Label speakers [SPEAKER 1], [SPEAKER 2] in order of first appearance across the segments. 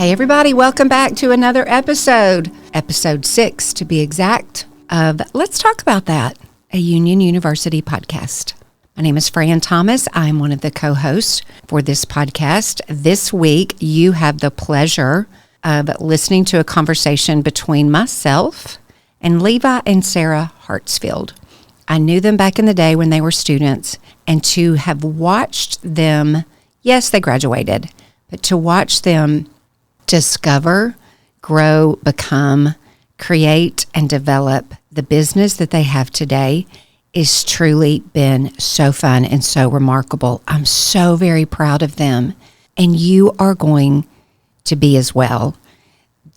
[SPEAKER 1] Hey everybody, welcome back to another episode 6 to be exact, of Let's Talk About That, a Union University podcast. My name is Fran Thomas. I'm one of the co-hosts for this podcast. This week, you have the pleasure of listening to a conversation between myself and Levi and Sarah Hartsfield. I knew them back in the day when they were students, and to have watched them, yes, they graduated, but to watch them discover, grow, become, create, and develop the business that they have today is truly been so fun and so remarkable. I'm so very proud of them, and you are going to be as well.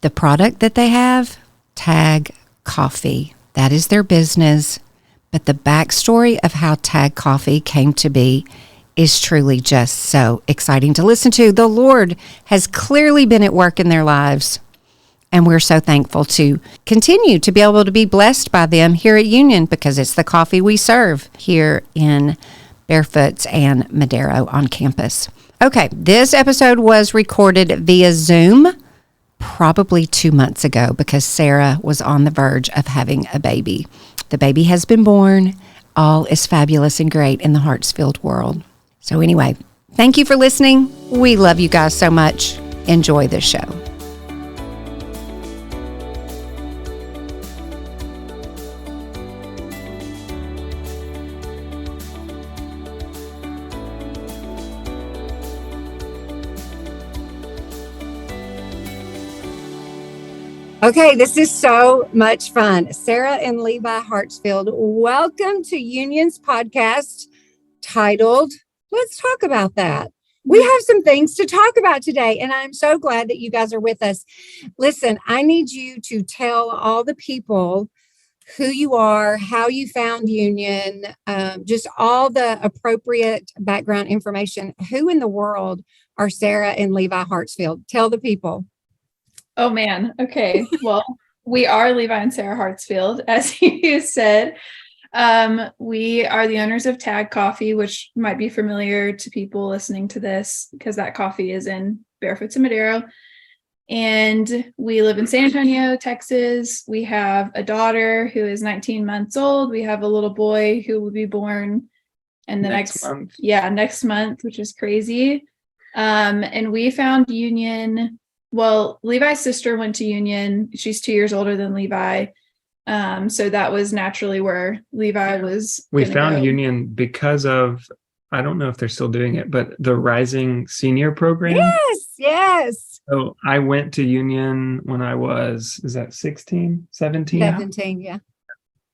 [SPEAKER 1] The product that they have, Tag Coffee, that is their business, but the backstory of how Tag Coffee came to be is truly just so exciting to listen to. The Lord has clearly been at work in their lives, and we're so thankful to continue to be able to be blessed by them here at Union, because it's the coffee we serve here in Barefoots and Madero on campus. Okay, this episode was recorded via Zoom probably 2 months ago because Sarah was on the verge of having a baby. The baby has been born. All is fabulous and great in the Hartsfield world. So anyway, thank you for listening. We love you guys so much. Enjoy this show. Okay, this is so much fun. Sarah and Levi Hartsfield, welcome to Union's podcast titled, Let's Talk About That. We have some things to talk about today, and I'm so glad that you guys are with us. Listen, I need you to tell all the people who you are, how you found Union, just all the appropriate background information. Who in the world are Sarah and Levi Hartsfield? Tell the people.
[SPEAKER 2] Oh man. Okay. Well, we are Levi and Sarah Hartsfield, as you said. We are the owners of Tag Coffee, which might be familiar to people listening to this because that coffee is in Barefoots and Madero. And we live in San Antonio, Texas. We have a daughter who is 19 months old. We have a little boy who will be born in the next month, which is crazy. And we found Union. Well, Levi's sister went to Union. She's 2 years older than Levi. So that was naturally where Levi was.
[SPEAKER 3] We found Union because of, I don't know if they're still doing it, but the Rising Senior Program.
[SPEAKER 1] Yes.
[SPEAKER 3] So I went to Union when I was, is that 16, 17?
[SPEAKER 1] 17, yeah.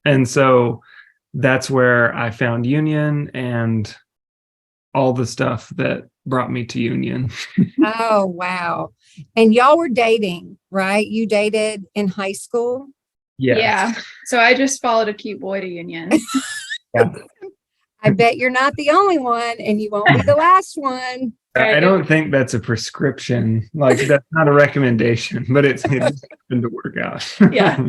[SPEAKER 3] And so that's where I found Union and all the stuff that brought me to Union.
[SPEAKER 1] Oh, wow. And y'all were dating, right? You dated in high school?
[SPEAKER 3] Yes.
[SPEAKER 2] Yeah. So I just followed a cute boy to Union.
[SPEAKER 3] Yeah.
[SPEAKER 1] I bet you're not the only one, and you won't be the last one.
[SPEAKER 3] I don't think that's a prescription. Like, that's not a recommendation, but it just happened to work out.
[SPEAKER 2] Yeah.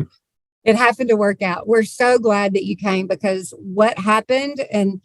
[SPEAKER 1] It happened to work out. We're so glad that you came, because what happened and,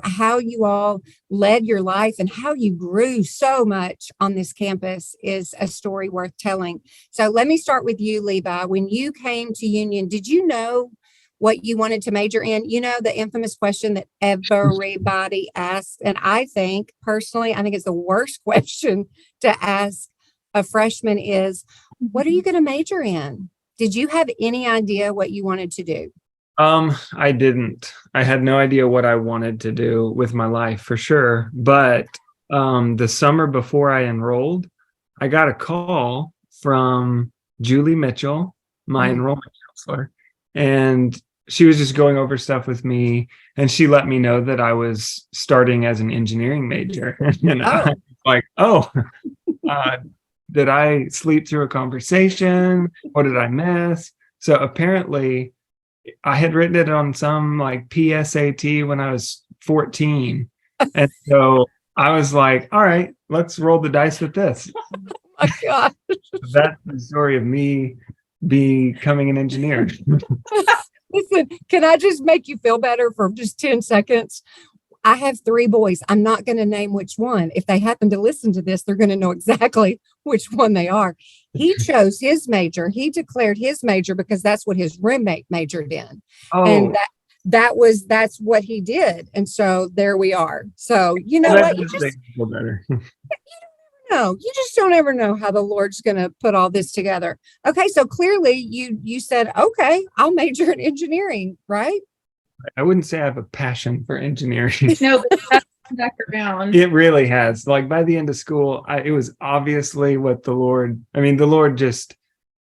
[SPEAKER 1] how you all led your life and how you grew so much on this campus is a story worth telling. So let me start with you, Levi. When you came to Union, did you know what you wanted to major in? The infamous question that everybody asks. And I think it's the worst question to ask a freshman is, what are you going to major in? Did you have any idea what you wanted to do?
[SPEAKER 3] I didn't. I had no idea what I wanted to do with my life, for sure. But the summer before I enrolled, I got a call from Julie Mitchell, my enrollment counselor, and she was just going over stuff with me, and she let me know that I was starting as an engineering major. And I was like, did I sleep through a conversation? What did I miss? So apparently I had written it on some like PSAT when I was 14. And so I was like, all right, let's roll the dice with this.
[SPEAKER 1] Oh my God.
[SPEAKER 3] That's the story of me becoming an engineer.
[SPEAKER 1] Listen, can I just make you feel better for just 10 seconds? I have 3 boys. I'm not going to name which one. If they happen to listen to this, they're going to know exactly which one they are. He chose his major. He declared his major because that's what his roommate majored in. And
[SPEAKER 3] Oh,
[SPEAKER 1] that's what he did. And so there we are. So you know
[SPEAKER 3] that
[SPEAKER 1] what?
[SPEAKER 3] does make me feel better.
[SPEAKER 1] You just don't ever know how the Lord's going to put all this together. Okay, so clearly you said, okay, I'll major in engineering, right?
[SPEAKER 3] I wouldn't say I have a passion for engineering.
[SPEAKER 2] No, but that's back around.
[SPEAKER 3] It really has. Like by the end of school, it was obviously what the Lord just,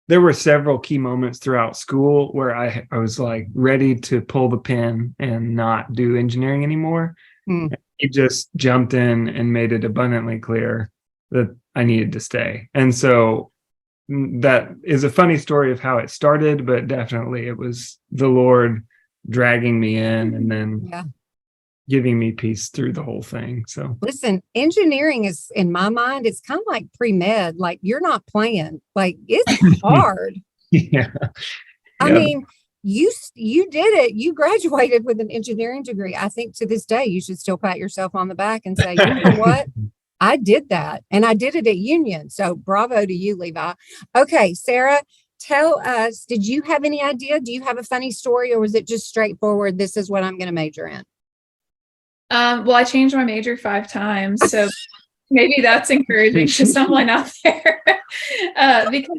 [SPEAKER 3] there were several key moments throughout school where I was like ready to pull the pin and not do engineering anymore.
[SPEAKER 1] Hmm.
[SPEAKER 3] He just jumped in and made it abundantly clear that I needed to stay. And so that is a funny story of how it started, but definitely it was the Lord dragging me in and then giving me peace through the whole thing. So
[SPEAKER 1] Listen, engineering is, in my mind, it's kind of like pre-med. Like you're not playing. Like it's hard.
[SPEAKER 3] yeah.
[SPEAKER 1] I mean, you did it. You graduated with an engineering degree. I think to this day you should still pat yourself on the back and say, you know what? I did that, and I did it at Union. So bravo to you, Levi. Okay, Sarah, tell us, did you have any idea? Do you have a funny story, or was it just straightforward? This is what I'm going to major in.
[SPEAKER 2] Well, I changed my major 5 times, so maybe that's encouraging to someone out there. Because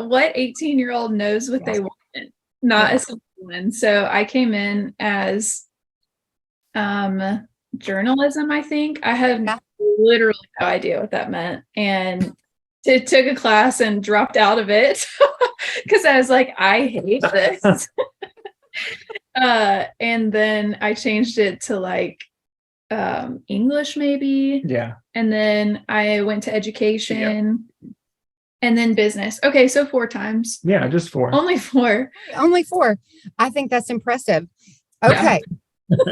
[SPEAKER 2] what 18-year-old knows what they want? Not a simple one. So I came in as journalism, I think. I had literally no idea what that meant, and took a class and dropped out of it because I was like, I hate this. And then I changed it to like English maybe.
[SPEAKER 3] Yeah.
[SPEAKER 2] And then I went to education and then business. Okay, so 4 times.
[SPEAKER 3] Yeah, just 4.
[SPEAKER 2] Only 4.
[SPEAKER 1] Only 4. I think that's impressive. Okay.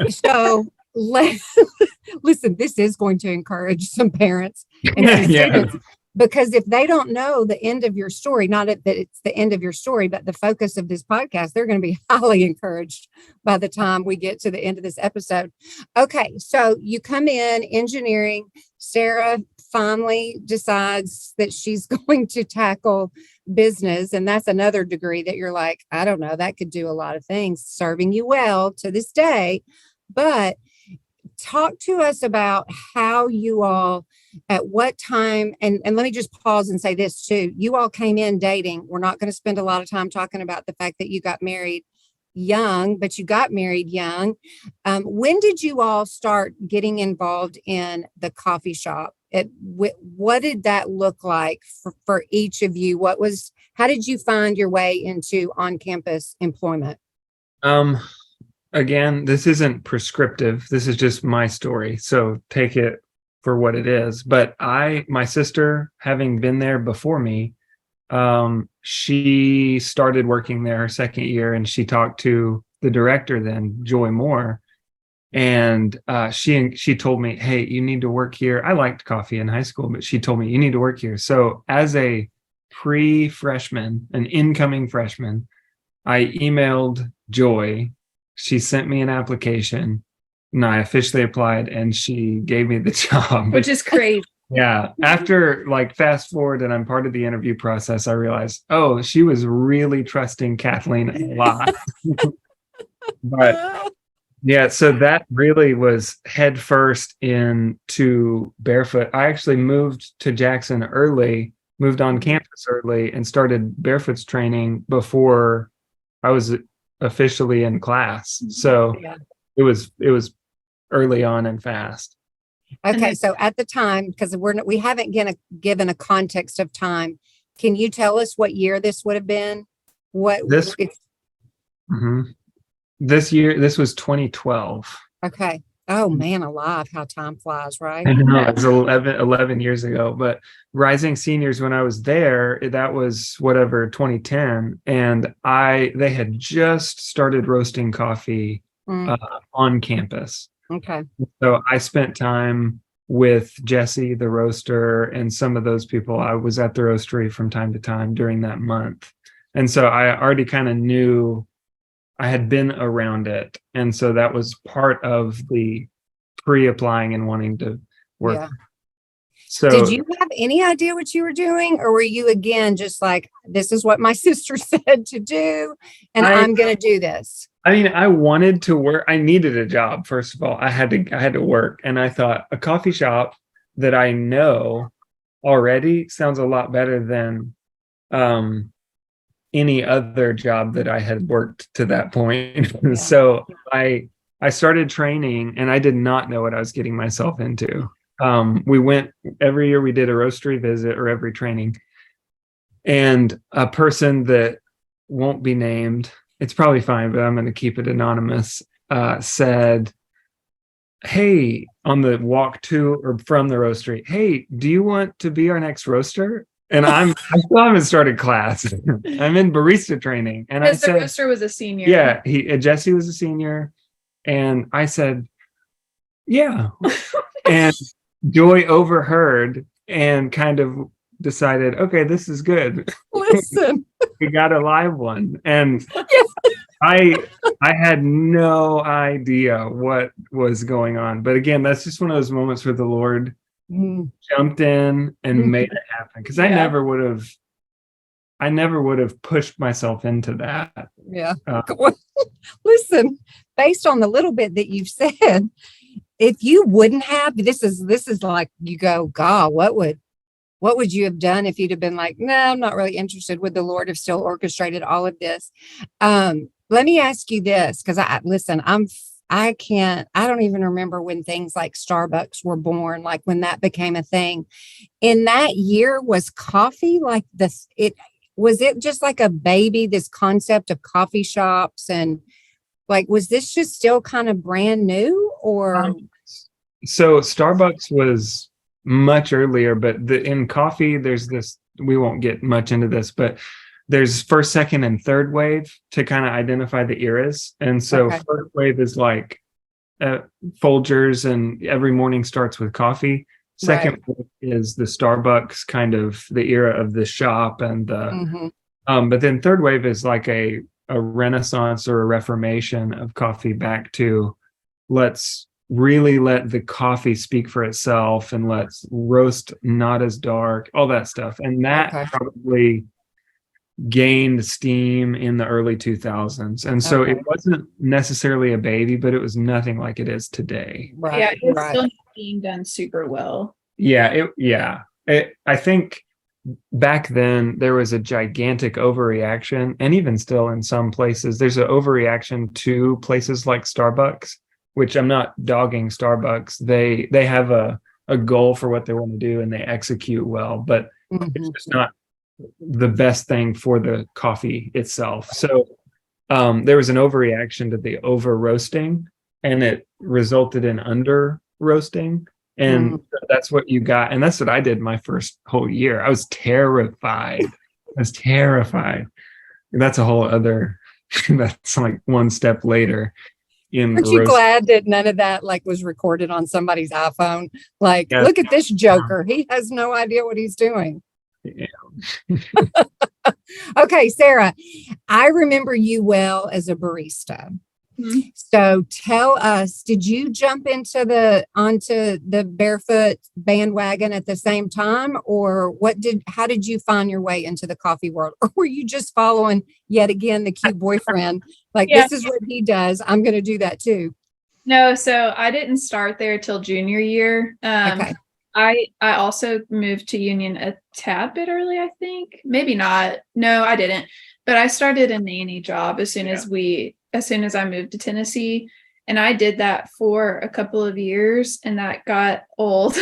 [SPEAKER 1] So listen, this is going to encourage some parents and some students, because if they don't know the end of your story, not that it's the end of your story, but the focus of this podcast, they're going to be highly encouraged by the time we get to the end of this episode. Okay, so you come in engineering. Sarah finally decides that she's going to tackle business, and that's another degree that you're like, I don't know, that could do a lot of things, serving you well to this day. But talk to us about how you all, at what time, and let me just pause and say this too. You all came in dating. We're not going to spend a lot of time talking about the fact that you got married young, but you got married young. When did you all start getting involved in the coffee shop? What did that look like for each of you? How did you find your way into on-campus employment?
[SPEAKER 3] Again, this isn't prescriptive. This is just my story. So take it for what it is. But my sister, having been there before me, she started working there her second year, and she talked to the director then, Joy Moore. And she told me, hey, you need to work here. I liked coffee in high school, but she told me you need to work here. So as a pre-freshman, an incoming freshman, I emailed Joy. She sent me an application and I officially applied, and she gave me the job.
[SPEAKER 2] Which is crazy.
[SPEAKER 3] Yeah. After fast forward and I'm part of the interview process, I realized, oh, she was really trusting Kathleen a lot. But yeah, so that really was head first into barefoot. I actually moved to Jackson early, moved on campus early, and started barefoots training before I was officially in class. So it was early on and fast.
[SPEAKER 1] Okay, so at the time, because we haven't given a context of time, can you tell us what year this would have been?
[SPEAKER 3] This year, this was 2012.
[SPEAKER 1] Okay. Oh man, alive, how time flies, right?
[SPEAKER 3] I know, it was 11 years ago, but Rising Seniors, when I was there, that was 2010. And they had just started roasting coffee on campus.
[SPEAKER 1] Okay.
[SPEAKER 3] So I spent time with Jesse, the roaster, and some of those people. I was at the roastery from time to time during that month. And so I already kind of knew, I had been around it. And so that was part of the pre-applying and wanting to work.
[SPEAKER 1] Yeah.
[SPEAKER 3] So
[SPEAKER 1] did you have any idea what you were doing, or were you again just like, this is what my sister said to do, and I'm going to do this?
[SPEAKER 3] I mean, I wanted to work. I needed a job. First of all, I had to work, and I thought a coffee shop that I know already sounds a lot better than any other job that I had worked to that point.
[SPEAKER 1] Yeah.
[SPEAKER 3] So I started training, and I did not know what I was getting myself into. We went every year. We did a roastery visit or every training, and a person that won't be named, it's probably fine, but I'm going to keep it anonymous, said, hey, on the walk to or from the roastery, hey, do you want to be our next roaster? And I still haven't started class. I'm in barista training. And
[SPEAKER 2] because the roaster was a senior.
[SPEAKER 3] Yeah, Jesse was a senior. And I said, yeah. And Joy overheard and kind of decided, okay, this is good.
[SPEAKER 1] Listen,
[SPEAKER 3] we got a live one. And I had no idea what was going on. But again, that's just one of those moments where the Lord jumped in and made it happen. Because I never would have pushed myself into that.
[SPEAKER 1] Yeah. Listen, based on the little bit that you've said, if you wouldn't have, this is like, you go, God, what would you have done if you'd have been like, no, I'm not really interested? Would the Lord have still orchestrated all of this? Let me ask you this, because I don't even remember when things like Starbucks were born, like when that became a thing. In that year, was coffee like this? Was it just like a baby, this concept of coffee shops, and like, was this just still kind of brand new, or?
[SPEAKER 3] So Starbucks was much earlier, but in coffee, there's this, we won't get much into this, but there's first, second, and third wave to kind of identify the eras. And so first wave is like Folgers, and every morning starts with coffee. Second wave is the Starbucks, kind of the era of the shop, and but then third wave is like a renaissance or a reformation of coffee back to, let's really let the coffee speak for itself, and let's roast not as dark, all that stuff. And that probably gained steam in the early 2000s. And so it wasn't necessarily a baby, but it was nothing like it is today.
[SPEAKER 2] Yeah, it was still being done super well.
[SPEAKER 3] I think back then there was a gigantic overreaction, and even still in some places there's an overreaction to places like Starbucks, which I'm not dogging Starbucks. They have a goal for what they want to do, and they execute well, but it's just not the best thing for the coffee itself. So there was an overreaction to the over roasting, and it resulted in under roasting. And that's what you got. And that's what I did my first whole year. I was terrified. And that's a whole other, that's like one step later.
[SPEAKER 1] Aren't you glad that none of that like was recorded on somebody's iPhone? Like, look at this joker. He has no idea what he's doing. Yeah. Okay, Sarah, I remember you well as a barista. So tell us, did you jump onto the barefoot bandwagon at the same time, or how did you find your way into the coffee world? Or were you just following yet again the cute boyfriend? Like, this is what he does, I'm going to do that too.
[SPEAKER 2] No, so I didn't start there till junior year. I also moved to Union a tad bit early, I think. Maybe not. No, I didn't. But I started a nanny job as soon as I moved to Tennessee. And I did that for a couple of years, and that got old.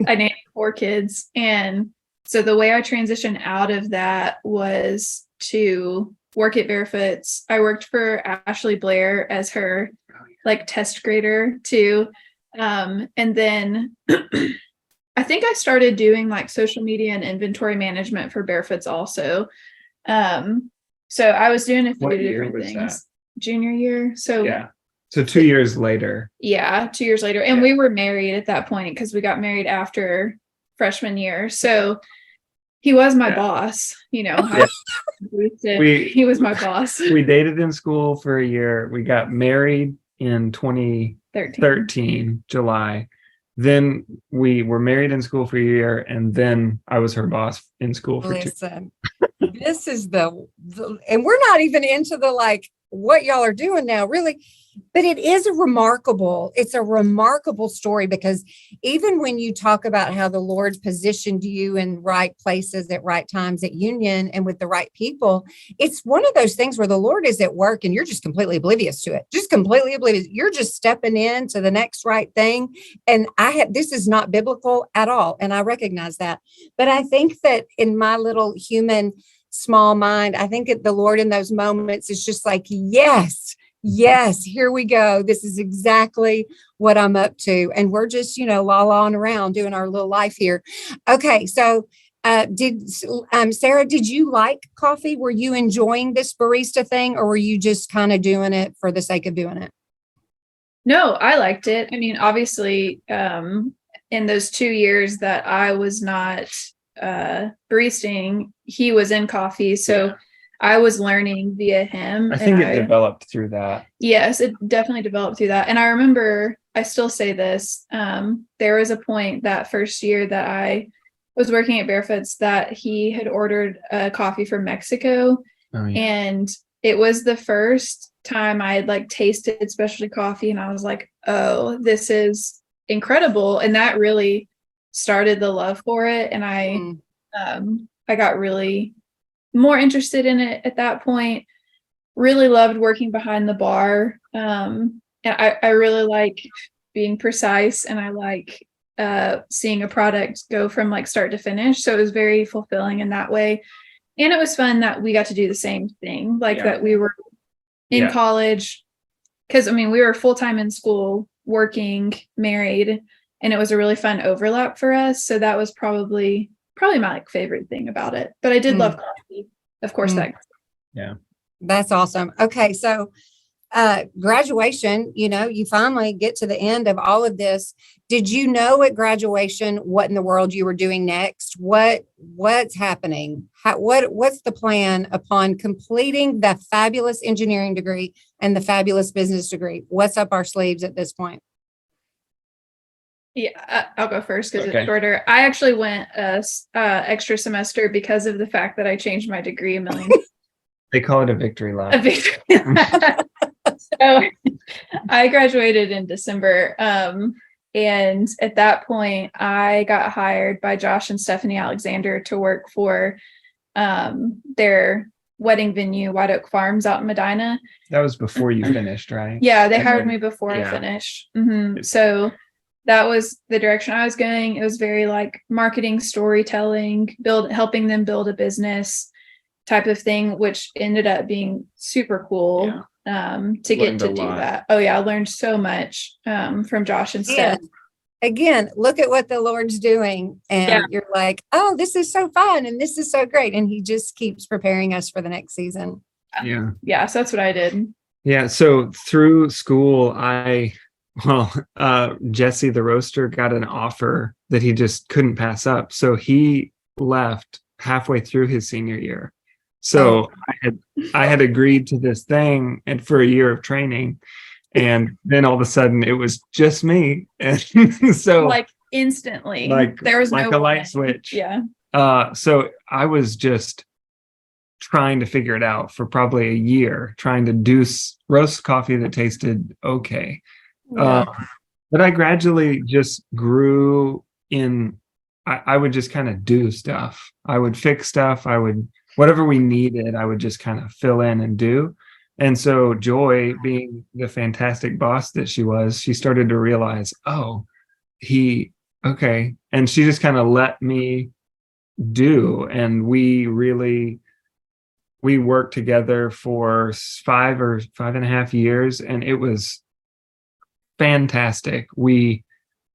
[SPEAKER 2] I nannied 4 kids. And so the way I transitioned out of that was to work at Barefoots. I worked for Ashley Blair as her like test grader too. And then I think I started doing like social media and inventory management for Barefoots also. So I was doing a few different things. That? Junior year. So
[SPEAKER 3] 2 years later.
[SPEAKER 2] Yeah, 2 years later. And we were married at that point because we got married after freshman year. So he was my boss, you know. He was my boss.
[SPEAKER 3] We dated in school for a year. We got married in 13, July. Then we were married in school for a year, and then I was her boss in school for 2.
[SPEAKER 1] Listen, this is and we're not even into the like what y'all are doing now, really. But it's a remarkable story, because even when you talk about how the Lord's positioned you in right places at right times at Union and with the right people, it's one of those things where the Lord is at work and you're just completely oblivious to it, just completely oblivious. You're just stepping into the next right thing. And this is not biblical at all. And I recognize that. But I think that in my little human small mind, I think that the Lord in those moments is just like, yes, here we go. This is exactly what I'm up to. And we're just, la-laing around doing our little life here. Okay. So Sarah, did you like coffee? Were you enjoying this barista thing, or were you just kind of doing it for the sake of doing it?
[SPEAKER 2] No, I liked it. I mean, obviously, in those 2 years that I was not baristing, he was in coffee. So I was learning via him.
[SPEAKER 3] I think it developed through that.
[SPEAKER 2] Yes, it definitely developed through that. And I remember, I still say this, there was a point that first year that I was working at Barefoots that he had ordered a coffee from Mexico.
[SPEAKER 3] Oh, yeah.
[SPEAKER 2] And it was the first time I had like tasted specialty coffee. And I was like, oh, this is incredible. And that really started the love for it. And I got really more interested in it at that point. Really loved working behind the bar. And I really like being precise, and I like seeing a product go from like start to finish. So it was very fulfilling in that way. And it was fun that we got to do the same thing, like that we were in college. Because I mean, we were full-time in school, working, married, and it was a really fun overlap for us. So that was probably my like favorite thing about it. But I did love coffee, of course.
[SPEAKER 1] That's awesome. Okay, so graduation, you finally get to the end of all of this. Did you know at graduation what in the world you were doing next? What's happening? What's the plan upon completing the fabulous engineering degree and the fabulous business degree? What's up our sleeves at this point?
[SPEAKER 2] Yeah, I'll go first because it's shorter. I actually went extra semester because of the fact that I changed my degree a million.
[SPEAKER 3] They call it a victory lap.
[SPEAKER 2] A victory lap. So I graduated in December. And at that point, I got hired by Josh and Stephanie Alexander to work for their wedding venue, White Oak Farms out in Medina.
[SPEAKER 3] That was before you finished, right?
[SPEAKER 2] Yeah, they hired me before I finished. Mm-hmm. So that was the direction I was going. It was very like marketing, storytelling, helping them build a business type of thing, which ended up being super cool to get to do that. Oh yeah, I learned so much from Josh and Steph.
[SPEAKER 1] Again, look at what the Lord's doing, and you're like, oh, this is so fun and this is so great, and he just keeps preparing us for the next season.
[SPEAKER 2] Yeah, so that's what I did.
[SPEAKER 3] Yeah, so through school, Jesse the roaster got an offer that he just couldn't pass up. So he left halfway through his senior year. So I had agreed to this thing and for a year of training. And then all of a sudden it was just me. And so
[SPEAKER 2] like instantly,
[SPEAKER 3] there was like a light switch.
[SPEAKER 2] Yeah.
[SPEAKER 3] So I was just trying to figure it out for probably a year, trying to do roast coffee that tasted okay. But I gradually just grew in, I would just kind of do stuff. I would fix stuff. Whatever we needed, I would just kind of fill in and do. And so Joy, being the fantastic boss that she was, she started to realize, and she just kind of let me do. And we worked together for 5.5 years, and it was fantastic. We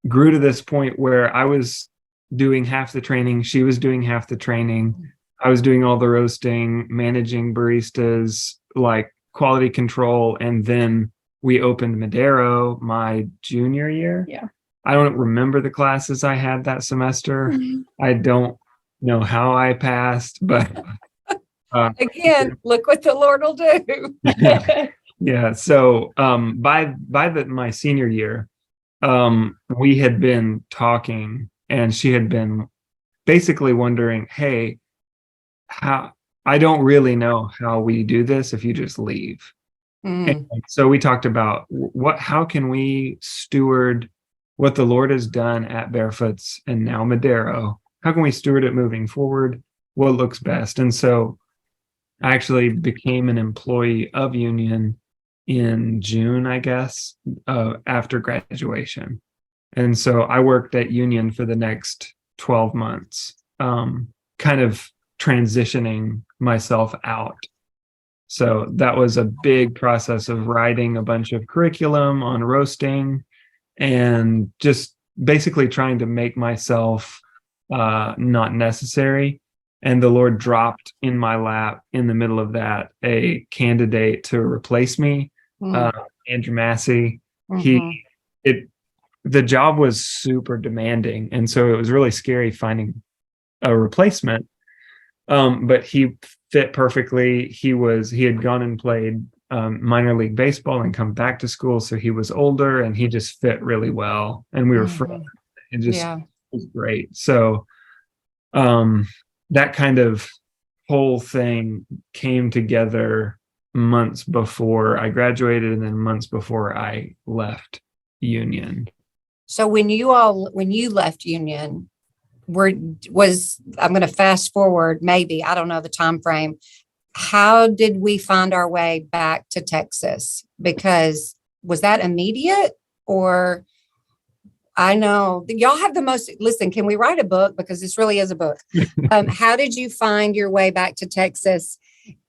[SPEAKER 3] grew to this point where I was doing half the training, she was doing half the training. I was doing all the roasting, managing baristas, like quality control, and then we opened Madero my junior year.
[SPEAKER 2] Yeah.
[SPEAKER 3] I don't remember the classes I had that semester. I don't know how I passed, but
[SPEAKER 1] again, look what the Lord will do.
[SPEAKER 3] Yeah. So by my senior year, we had been talking, and she had been basically wondering, hey, how I don't really know how we do this if you just leave. And so we talked about how can we steward what the Lord has done at Barefoots and now Madero? How can we steward it moving forward? What looks best? And so I actually became an employee of Union in June, I guess, after graduation. And so I worked at Union for the next 12 months, kind of transitioning myself out. So that was a big process of writing a bunch of curriculum on roasting and just basically trying to make myself not necessary. And the Lord dropped in my lap in the middle of that a candidate to replace me, Andrew Massey. The job was super demanding, and so it was really scary finding a replacement. But he fit perfectly. He had gone and played minor league baseball and come back to school, so he was older, and he just fit really well. And we were friends. It just was great. So that kind of whole thing came together months before I graduated, and then months before I left Union.
[SPEAKER 1] So when you left Union, I'm going to fast forward, maybe, I don't know the time frame. How did we find our way back to Texas? Because was that immediate, or I know y'all have the most, listen, can we write a book? Because this really is a book. How did you find your way back to Texas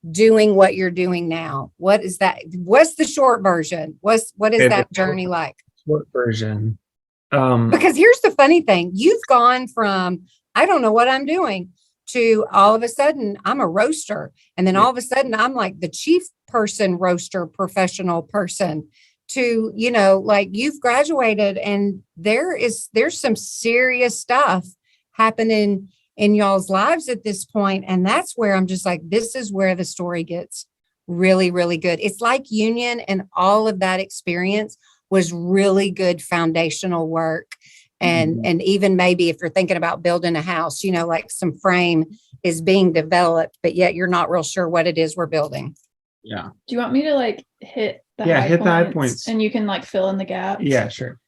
[SPEAKER 1] doing what you're doing now? What is that? What's the short version? What is that journey like?
[SPEAKER 3] Short version.
[SPEAKER 1] Because here's the funny thing. You've gone from, I don't know what I'm doing, to all of a sudden I'm a roaster. And then all of a sudden I'm like the chief person roaster professional person, to, like you've graduated, and there's some serious stuff happening in y'all's lives at this point. And that's where I'm just like, this is where the story gets really, really good. It's like Union and all of that experience was really good foundational work. And even maybe if you're thinking about building a house, like some frame is being developed, but yet you're not real sure what it is we're building.
[SPEAKER 3] Yeah.
[SPEAKER 2] Do you want me to hit the
[SPEAKER 3] high points
[SPEAKER 2] and you can fill in the gaps?
[SPEAKER 3] Yeah, sure.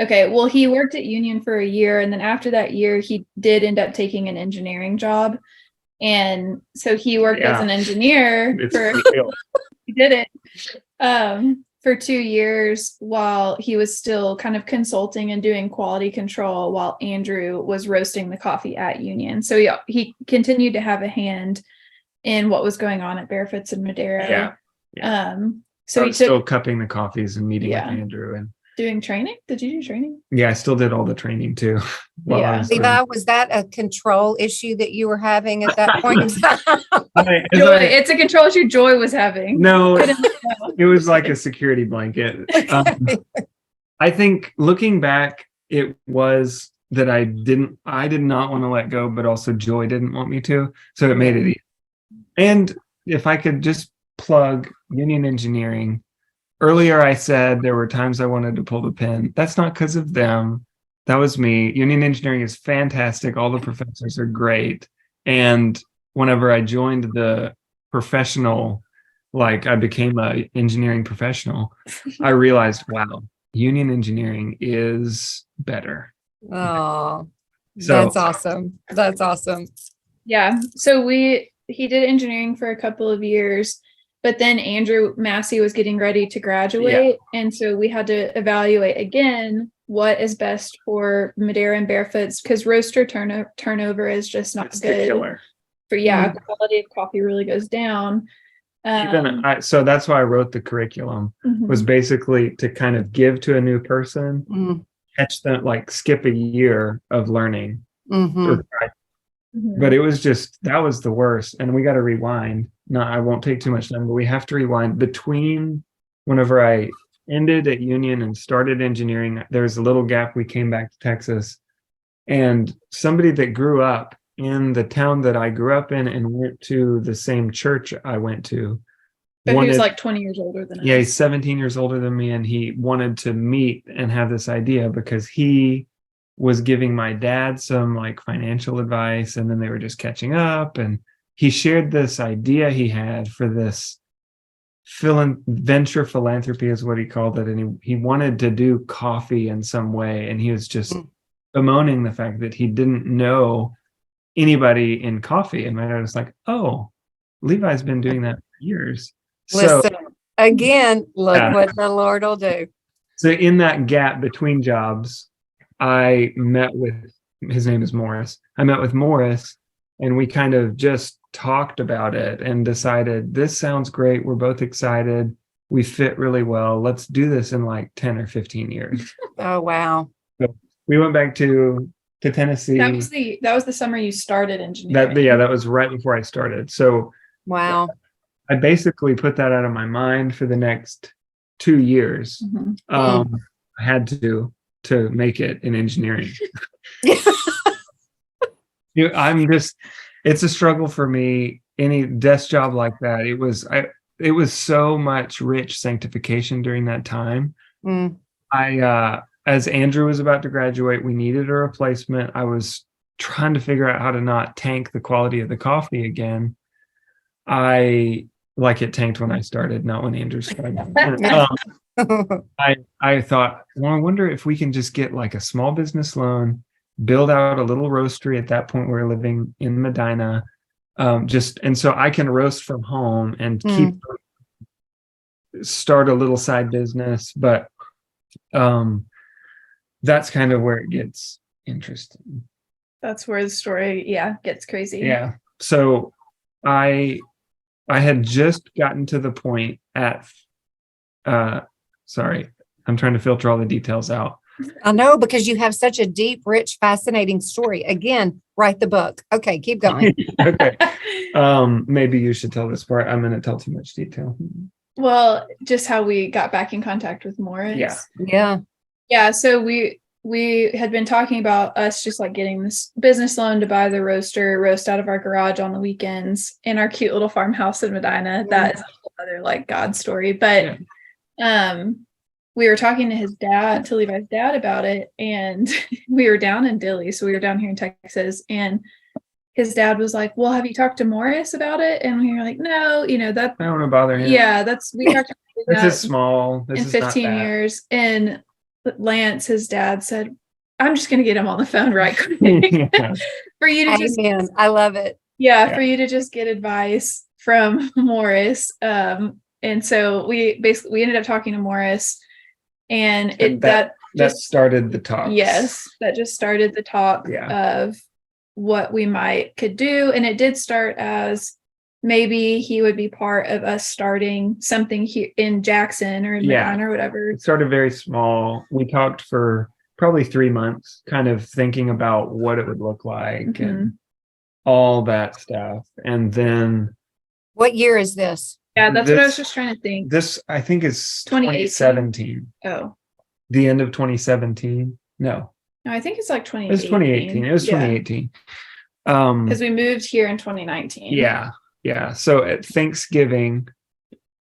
[SPEAKER 2] Okay. Well, he worked at Union for a year, and then after that year, he did end up taking an engineering job. And so he worked as an engineer he did it for 2 years while he was still kind of consulting and doing quality control while Andrew was roasting the coffee at Union. So he continued to have a hand in what was going on at Barefoots and Madero.
[SPEAKER 3] Yeah.
[SPEAKER 2] So
[SPEAKER 3] I was still cupping the coffees and meeting with Andrew and
[SPEAKER 2] doing training. Did you do training?
[SPEAKER 3] Yeah, I still did all the training too.
[SPEAKER 1] Levi, was that a control issue that you were having at that point in time?
[SPEAKER 2] It's a control issue Joy was having.
[SPEAKER 3] No, it was like a security blanket. I think looking back, it was that I did not want to let go, but also Joy didn't want me to. So it made it easy. And if I could just plug Union Engineering. Earlier, I said there were times I wanted to pull the pin. That's not because of them. That was me. Union Engineering is fantastic. All the professors are great. And whenever I joined the professional, I became an engineering professional, I realized, wow, Union Engineering is better.
[SPEAKER 1] Oh, that's awesome. That's awesome.
[SPEAKER 2] Yeah. So he did engineering for a couple of years. But then Andrew Massey was getting ready to graduate. Yeah. And so we had to evaluate again what is best for Madero and Barefoots, because roaster turnover is just not good. Killer. Quality of coffee really goes down.
[SPEAKER 3] So that's why I wrote the curriculum, was basically to kind of give to a new person, catch them, skip a year of learning. But it was that was the worst. And we got to rewind. No, I won't take too much time, but we have to rewind between whenever I ended at Union and started engineering. There was a little gap. We came back to Texas, and somebody that grew up in the town that I grew up in and went to the same church I went to
[SPEAKER 2] But he was
[SPEAKER 3] wanted,
[SPEAKER 2] like 20 years older than us.
[SPEAKER 3] yeah, he's 17 years older than me, and he wanted to meet and have this idea because he was giving my dad some like financial advice, and then they were just catching up, and he shared this idea he had for this venture philanthropy is what he called it, and he wanted to do coffee in some way, and he was just bemoaning the fact that he didn't know anybody in coffee, and my dad was like, oh, Levi's been doing that for years.
[SPEAKER 1] Listen, again, look
[SPEAKER 3] Yeah.
[SPEAKER 1] what the Lord will do.
[SPEAKER 3] So in that gap between jobs, I met with, his name is Morris. I met with Morris, and we kind of just talked about it and decided this sounds great. We're both excited. We fit really well. Let's do this in like 10 or 15 years.
[SPEAKER 1] Oh, wow.
[SPEAKER 3] So we went back to Tennessee.
[SPEAKER 2] That was the summer you started engineering.
[SPEAKER 3] That was right before I started. So
[SPEAKER 1] wow.
[SPEAKER 3] I basically put that out of my mind for the next 2 years. I had to make it in engineering. It's a struggle for me. Any desk job like that, it was so much rich sanctification during that time. As Andrew was about to graduate, we needed a replacement. I was trying to figure out how to not tank the quality of the coffee again. It tanked when I started, not when Andrew started. I thought, well, I wonder if we can just get like a small business loan, build out a little roastery. At that point, we were living in Medina, and so I can roast from home and start a little side business. But that's kind of where it gets interesting.
[SPEAKER 2] That's where the story, gets crazy.
[SPEAKER 3] Yeah. So I had just gotten to the point at, sorry, I'm trying to filter all the details out.
[SPEAKER 1] I know, because you have such a deep, rich, fascinating story. Again, write the book. Okay, keep going.
[SPEAKER 3] Okay. Maybe you should tell this part. I'm going to tell too much detail.
[SPEAKER 2] Well, just how we got back in contact with Morris. Yeah. So we had been talking about us just like getting this business loan to buy the roast out of our garage on the weekends in our cute little farmhouse in Medina. That is a whole other like God story. But we were talking to Levi's dad about it, and we were down in Dilley. So we were down here in Texas, and his dad was like, well, have you talked to Morris about it? And we were like, no, that
[SPEAKER 3] I don't want to bother him.
[SPEAKER 2] Yeah, we talked to him
[SPEAKER 3] this is small. This
[SPEAKER 2] in
[SPEAKER 3] is
[SPEAKER 2] 15 years. And Lance, his dad, said, I'm just going to get him on the phone right quick for you to just.
[SPEAKER 1] I love it.
[SPEAKER 2] Yeah, for you to just get advice from Morris. And so we ended up talking to Morris, and that
[SPEAKER 3] started the talk.
[SPEAKER 2] Yes, that just started the talk of what we could do. And it did start as maybe he would be part of us starting something here in Jackson or in Medina or whatever.
[SPEAKER 3] It started very small. We talked for probably 3 months, kind of thinking about what it would look like and all that stuff. And then,
[SPEAKER 1] what year is this?
[SPEAKER 2] Yeah, that's what I was just trying to think.
[SPEAKER 3] This, I think, is 2017.
[SPEAKER 2] Oh.
[SPEAKER 3] The end of 2017? No,
[SPEAKER 2] I think it's like 2018.
[SPEAKER 3] It was 2018. It was 2018.
[SPEAKER 2] Because we moved here in 2019.
[SPEAKER 3] Yeah. So at Thanksgiving,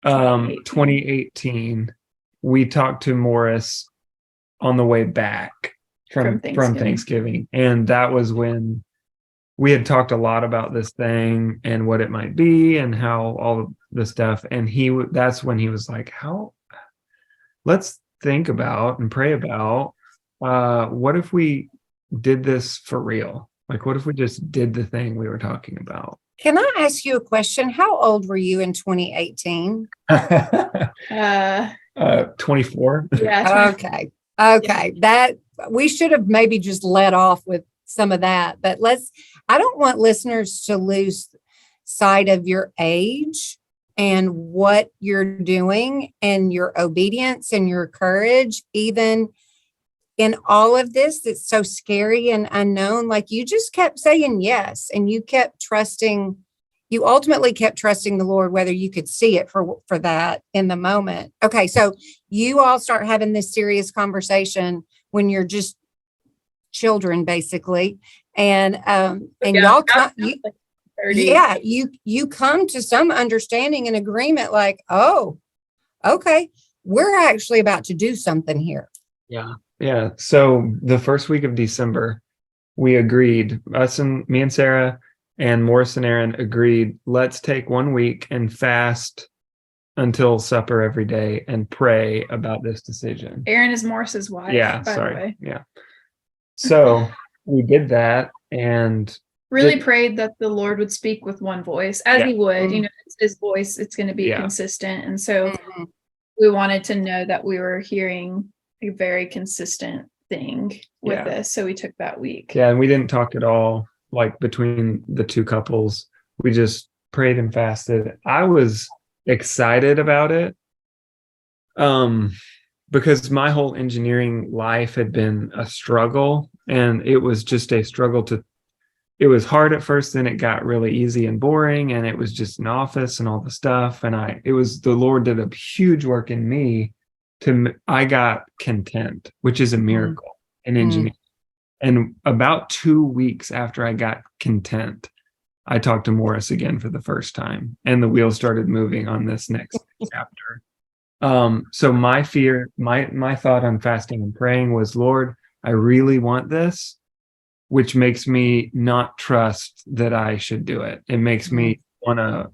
[SPEAKER 3] 2018, we talked to Morris on the way back from Thanksgiving. And that was when we had talked a lot about this thing and what it might be and how all of the stuff. And that's when he was like, let's think about and pray about, what if we did this for real? Like, what if we just did the thing we were talking about?
[SPEAKER 1] Can I ask you a question? How old were you in 2018?
[SPEAKER 3] 24.
[SPEAKER 2] Yeah.
[SPEAKER 1] Okay. That we should have maybe just let off with some of that, but I don't want listeners to lose sight of your age and what you're doing and your obedience and your courage, even in all of this that's so scary and unknown. Like, you just kept saying yes, and you ultimately kept trusting the Lord, whether you could see it for that in the moment. Okay. So you all start having this serious conversation when you're just children, basically. And y'all, yeah, you come to some understanding and agreement like, oh, okay, we're actually about to do something here.
[SPEAKER 3] Yeah. Yeah. So the first week of December, we agreed, me and Sarah and Morris and Aaron agreed, let's take 1 week and fast until supper every day and pray about this decision.
[SPEAKER 2] Aaron is Morris's wife.
[SPEAKER 3] Yeah.
[SPEAKER 2] By
[SPEAKER 3] Sorry.
[SPEAKER 2] the way.
[SPEAKER 3] Yeah. So we did that and
[SPEAKER 2] really prayed that the Lord would speak with one voice, as he would. It's his voice, it's going to be consistent. And so we wanted to know that we were hearing a very consistent thing with this. So we took that week. Yeah.
[SPEAKER 3] And we didn't talk at all, like between the two couples. We just prayed and fasted. I was excited about it. Because my whole engineering life had been a struggle, and it was just a struggle it was hard at first, then it got really easy and boring, and it was just an office and all the stuff. And the Lord did a huge work in me I got content, which is a miracle in engineering. And about 2 weeks after I got content, I talked to Morris again for the first time, and the wheels started moving on this next chapter. So my thought on fasting and praying was, Lord, I really want this, which makes me not trust that I should do it. It makes me want to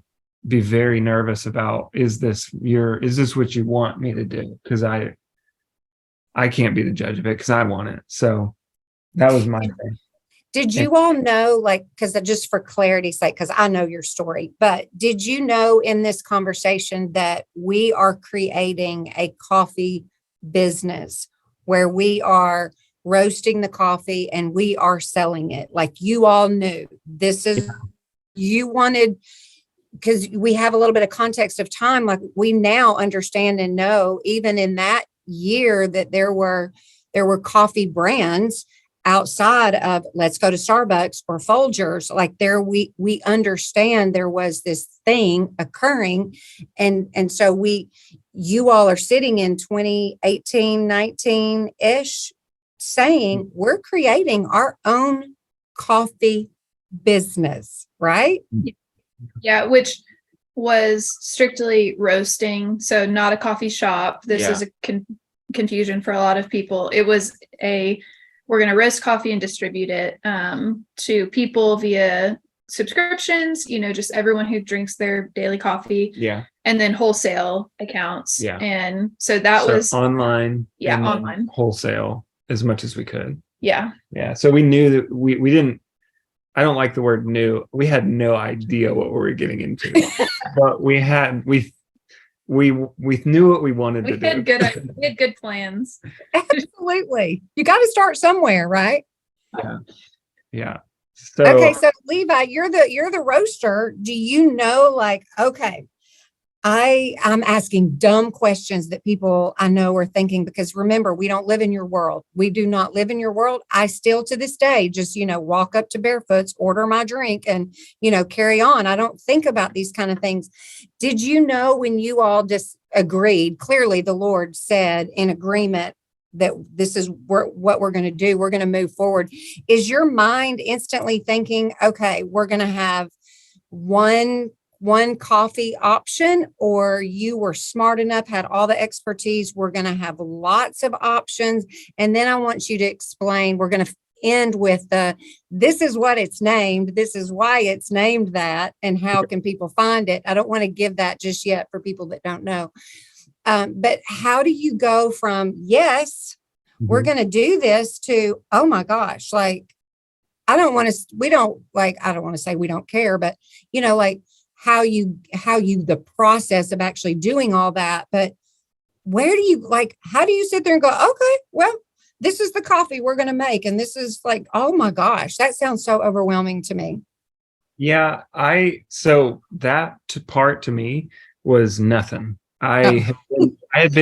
[SPEAKER 3] be very nervous about, is this what you want me to do? Because I can't be the judge of it because I want it. So that was my thing.
[SPEAKER 1] Did you all know, like, because just for clarity's sake, because I know your story, but did you know in this conversation that we are creating a coffee business where we are roasting the coffee and we are selling it? Like, you all knew this is, you wanted, because we have a little bit of context of time, like we now understand and know, even in that year, that there were coffee brands outside of, let's go to Starbucks or Folgers, like we understand there was this thing occurring. And so you all are sitting in 2018, 19-ish saying we're creating our own coffee business, right?
[SPEAKER 2] Yeah, which was strictly roasting. So not a coffee shop. This is a confusion for a lot of people. It was we're going to roast coffee and distribute it to people via subscriptions, just everyone who drinks their daily coffee.
[SPEAKER 3] Yeah. And
[SPEAKER 2] then wholesale accounts.
[SPEAKER 3] Yeah.
[SPEAKER 2] And so that was
[SPEAKER 3] online.
[SPEAKER 2] Yeah, online.
[SPEAKER 3] Wholesale as much as we could.
[SPEAKER 2] Yeah.
[SPEAKER 3] Yeah. So we knew that we didn't, I don't like the word new. We had no idea what we were getting into, but we knew what we wanted to do.
[SPEAKER 2] We had good plans.
[SPEAKER 1] Absolutely. You got to start somewhere, right?
[SPEAKER 3] Yeah. Yeah.
[SPEAKER 1] So, okay. So Levi, you're the roaster. Do you know, like, okay, I'm asking dumb questions that people I know are thinking, because remember, we don't live in your world. We do not live in your world. I still to this day just, walk up to Barefoots, order my drink and, carry on. I don't think about these kind of things. Did you know when you all just agreed, clearly the Lord said in agreement that this is what we're going to do, we're going to move forward. Is your mind instantly thinking, okay, we're going to have one coffee option, or you were smart enough, had all the expertise, we're going to have lots of options? And then I want you to explain, we're going to end with this is what it's named, this is why it's named that, and how can people find it? I don't want to give that just yet for people that don't know. But how do you go from, yes, we're going to do this, to, oh my gosh, like, I don't want to say we don't care, but like, how you the process of actually doing all that. But how do you sit there and go, okay, well, this is the coffee we're going to make, and this is like, oh my gosh, that sounds so overwhelming to me.
[SPEAKER 3] Yeah, so that part to me was nothing. I had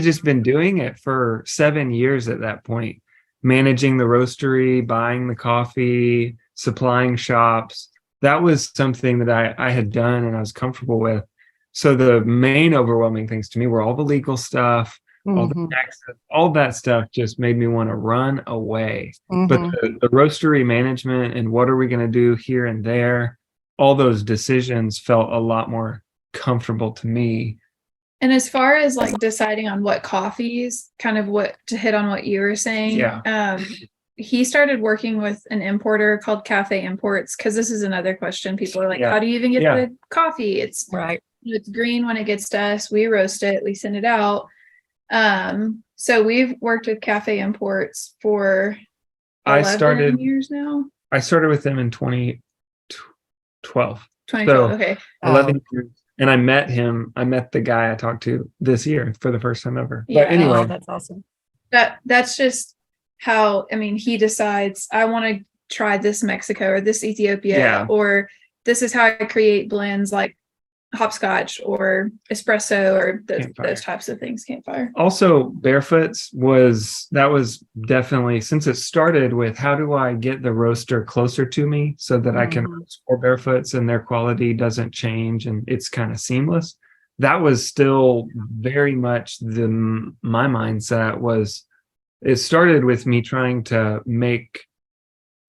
[SPEAKER 3] just been doing it for 7 years at that point, managing the roastery, buying the coffee, supplying shops. That was something that I had done and I was comfortable with. So the main overwhelming things to me were all the legal stuff, all the
[SPEAKER 1] Mhm.
[SPEAKER 3] taxes, all that stuff just made me want to run away. But
[SPEAKER 1] Mhm.
[SPEAKER 3] the roastery management and what are we going to do here and there, all those decisions felt a lot more comfortable to me.
[SPEAKER 2] And as far as like deciding on what coffees, kind of what to hit on what you were saying,
[SPEAKER 3] Yeah.
[SPEAKER 2] he started working with an importer called Cafe Imports, because this is another question. People are like,
[SPEAKER 3] Yeah.
[SPEAKER 2] how do you even get
[SPEAKER 3] Yeah.
[SPEAKER 2] the coffee? It's
[SPEAKER 1] Right.
[SPEAKER 2] it's green when it gets to us. We roast it, we send it out. So we've worked with Cafe Imports for 11 years now.
[SPEAKER 3] I started with them in 2012.
[SPEAKER 2] 2012.
[SPEAKER 3] So
[SPEAKER 2] Okay.
[SPEAKER 3] 11 years. And I met the guy I talked to this year for the first time ever.
[SPEAKER 2] Yeah.
[SPEAKER 3] But anyway,
[SPEAKER 1] Oh, that's awesome.
[SPEAKER 2] That's just how, I mean, he decides I want to try this Mexico or this Ethiopia,
[SPEAKER 3] Yeah.
[SPEAKER 2] or this is how I create blends like hopscotch or espresso or those types of things. Campfire.
[SPEAKER 3] Also, Barefoots was definitely, since it started with how do I get the roaster closer to me so that I can roast for Barefoots and their quality doesn't change and it's kind of seamless. That was still very much my mindset was, it started with me trying to make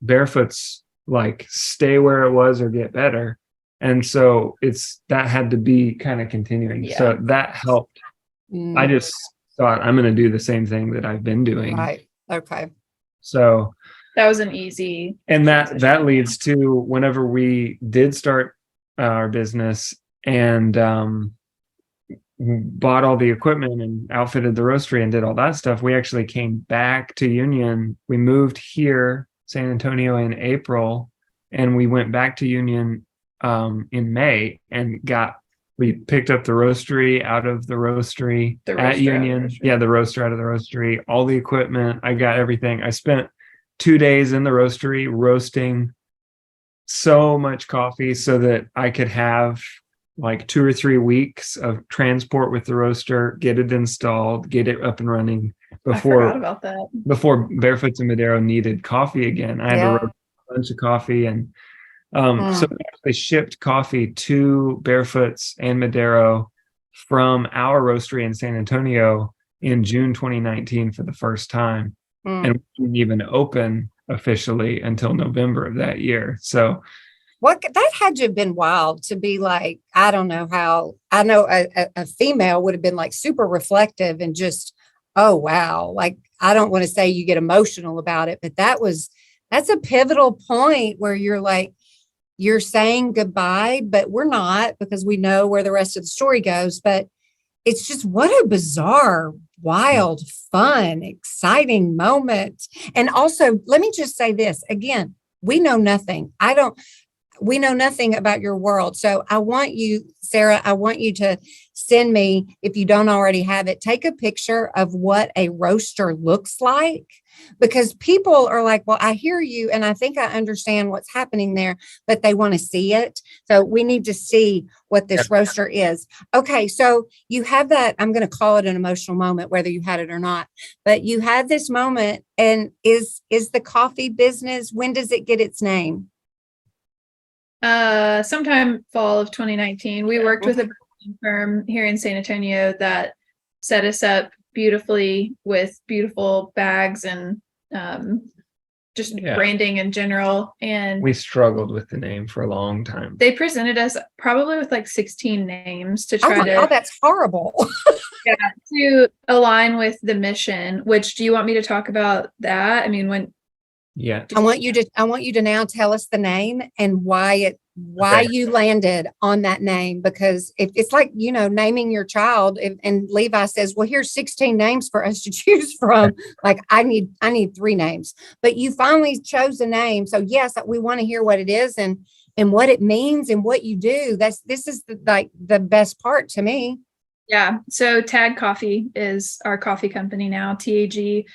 [SPEAKER 3] Barefoots like stay where it was or get better. And so that had to be kind of continuing.
[SPEAKER 2] Yeah.
[SPEAKER 3] So that helped. I just thought I'm going to do the same thing that I've been doing.
[SPEAKER 1] Right. Okay.
[SPEAKER 2] So that was an easy.
[SPEAKER 3] And that leads to whenever we did start our business and bought all the equipment and outfitted the roastery and did all that stuff, we actually came back to Union. We moved here, San Antonio, in April, and we went back to Union in May and we picked up the roastery out of the roastery at Union. Yeah, the roaster out of the roastery, all the equipment. I got everything. I spent 2 days in the roastery roasting so much coffee so that I could have like 2 or 3 weeks of transport with the roaster, get it installed, get it up and running before
[SPEAKER 2] I forgot about that.
[SPEAKER 3] Before Barefoots and Madero needed coffee again. I had to roast a bunch of coffee and so we actually shipped coffee to Barefoots and Madero from our roastery in San Antonio in June 2019 for the first time. And we didn't even open officially until November of that year. So
[SPEAKER 1] that had to have been wild to be like, I don't know how, I know a female would have been like super reflective and just, oh, wow. Like, I don't want to say you get emotional about it, but that's a pivotal point where you're like, you're saying goodbye, but we're not, because we know where the rest of the story goes. But it's just, what a bizarre, wild, fun, exciting moment. And also, let me just say this again, we know nothing. We know nothing about your world. So I want you, Sarah, to send me, if you don't already have it, take a picture of what a roaster looks like, because people are like, well, I hear you and I think I understand what's happening there, but they want to see it. So we need to see what this roaster is. Okay. So you have that, I'm going to call it an emotional moment, whether you had it or not, but you had this moment. And is the coffee business, when does it get its name?
[SPEAKER 2] Sometime fall of 2019. We worked with a firm here in San Antonio that set us up beautifully with beautiful bags and just branding in general. And
[SPEAKER 3] we struggled with the name for a long time.
[SPEAKER 2] They presented us probably with like 16 names to try
[SPEAKER 1] Oh, that's horrible.
[SPEAKER 2] to align with the mission. Which, do you want me to talk about that? I mean,
[SPEAKER 1] I want you to now tell us the name and why you landed on that name, because it's like, naming your child, and Levi says, well, here's 16 names for us to choose from. Like, I need 3 names, but you finally chose a name. So yes, we want to hear what it is and what it means and what you do. This is the best part to me.
[SPEAKER 2] Yeah. So Tag Coffee is our coffee company now, TAG.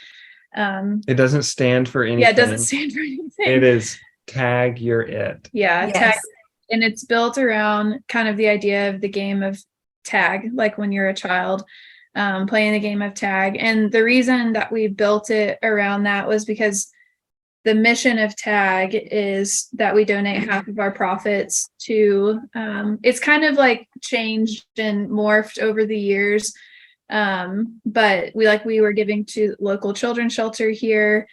[SPEAKER 3] It doesn't stand for anything.
[SPEAKER 2] Yeah, it doesn't stand for anything.
[SPEAKER 3] It is Tag, you're it.
[SPEAKER 2] Yeah, yes. Tag. And it's built around kind of the idea of the game of tag, like when you're a child playing the game of tag. And the reason that we built it around that was because the mission of Tag is that we donate half of our profits to, it's kind of like changed and morphed over the years. But we were giving to local children's shelter here.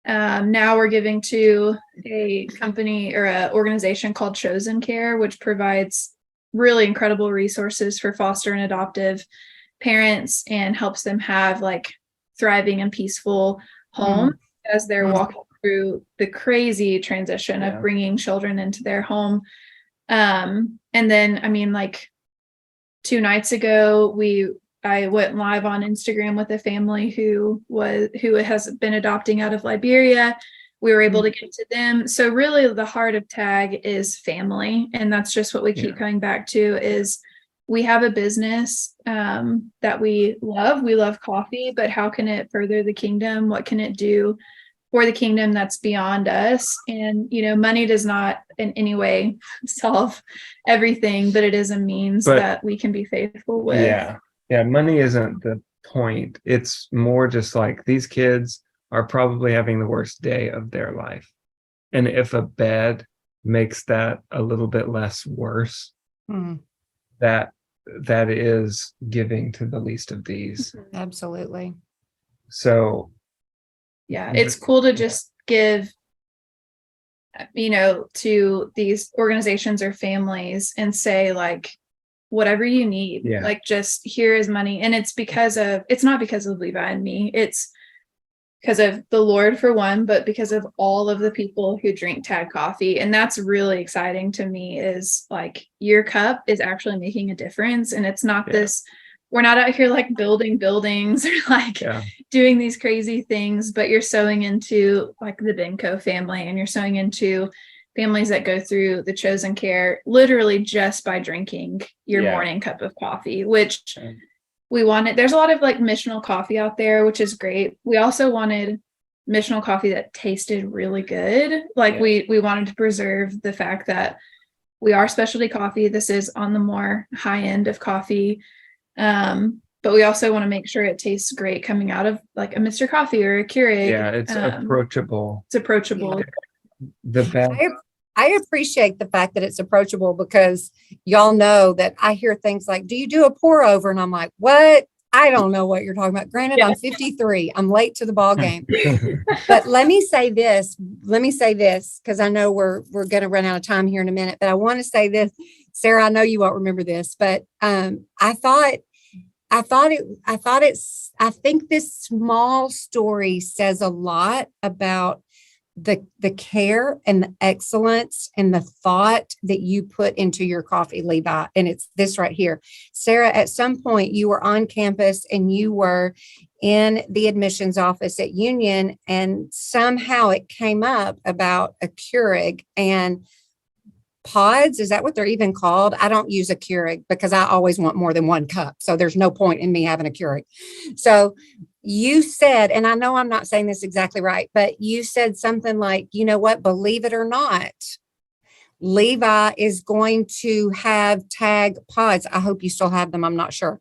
[SPEAKER 2] Now we're giving to a company or an organization called Chosen Care, which provides really incredible resources for foster and adoptive parents and helps them have like thriving and peaceful homes as they're walking through the crazy transition of bringing children into their home. And then, I mean, like 2 nights ago, I went live on Instagram with a family who has been adopting out of Liberia. We were able to get to them. So really the heart of TAG is family. And that's just what we keep coming back to is we have a business that we love. We love coffee, but how can it further the kingdom? What can it do for the kingdom that's beyond us? And, you know, money does not in any way solve everything, but it is a means that we can be faithful with.
[SPEAKER 3] Yeah, money isn't the point. It's more just like these kids are probably having the worst day of their life. And if a bed makes that a little bit less worse, that is giving to the least of these.
[SPEAKER 1] Absolutely.
[SPEAKER 3] So
[SPEAKER 2] yeah, it's cool to just give, you know, to these organizations or families and say like, whatever you need, like just here is money. And it's not because of Levi and me. It's because of the Lord for one, but because of all of the people who drink TAG coffee. And that's really exciting to me is like your cup is actually making a difference. And it's not this, we're not out here like building buildings or like doing these crazy things, but you're sowing into like the Benko family and you're sowing into families that go through the Chosen Care literally just by drinking your morning cup of coffee, which we wanted. There's a lot of like missional coffee out there, which is great. We also wanted missional coffee that tasted really good. Like we wanted to preserve the fact that we are specialty coffee. This is on the more high end of coffee. But we also want to make sure it tastes great coming out of like a Mr. Coffee or a Keurig.
[SPEAKER 3] Yeah, it's approachable.
[SPEAKER 2] It's approachable.
[SPEAKER 3] Yeah. The best.
[SPEAKER 1] I appreciate the fact that it's approachable because y'all know that I hear things like, do you do a pour over? And I'm like, what? I don't know what you're talking about. Granted, I'm 53. I'm late to the ball game. But let me say this because I know we're going to run out of time here in a minute, but I want to say this. Sarah, I know you won't remember this, but I think this small story says a lot about the care and the excellence and the thought that you put into your coffee, Levi. And it's this right here. Sarah, at some point you were on campus and you were in the admissions office at Union, and somehow it came up about a Keurig and pods. Is that what they're even called? I don't use a Keurig because I always want more than one cup. So there's no point in me having a Keurig. So you said, and I know I'm not saying this exactly right, but you said something like, you know what, believe it or not, Levi is going to have TAG pods. I hope you still have them. I'm not sure.